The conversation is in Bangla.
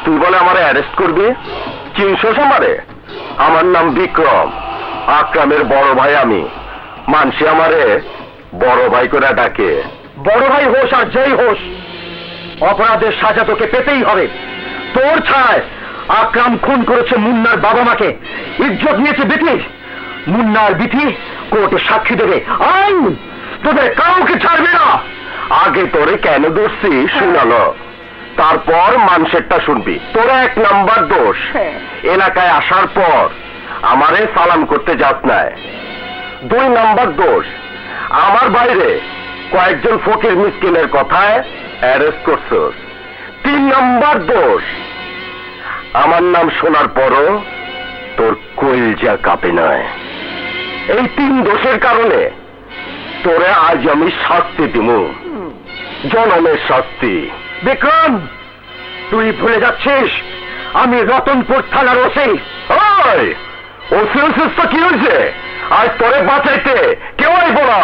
তুই বলে আমারে অ্যারেস্ট করবি? চিনছস আমারে? আমার নাম বিক্রম, আকরামের বড় ভাই আমি। মানসি আমারে বড় ভাই করে ডাকে। বড় ভাই হোস আর যেই হোস, অপরাধের সাজা তোকে পেতেই হবে। তোর ছায় আকরাম খুন করেছে মুন্নার বাবা মাকে, ইজ্জত নিয়েছে বিথির। মুন্নার বিথি কোর্টে সাক্ষী দেবে। আইন তোদের কাউকে ছাড়বে না। আগে তোরে কেন দোষছি শুনালো, তারপর মানুষেরটা শুনবি। তোরা 1 নাম্বার দোষ, এলাকায় আসার পর আমারে সালাম করতে যাস নাই। 2 নাম্বার দোষ, আমার বাইরে কয়েকজন ফকির মিসকিনের কথায় অ্যারেস্ট করছস। 3 নাম্বার দোষ, আমার নাম শোনার পরও তোর কলজা কাঁপে নাই। এই 3 দোষের কারণে তোরে আজ আমি শাস্তি দিমু, জনমের শাস্তি। বিক্রম, তুই ভুলে যাচ্ছিস আমি রতনপুর থানার ওসি। ওই ওসি তো কি হয়েছে? আজ তোরে বাঁচাইতে কেউ আইব না।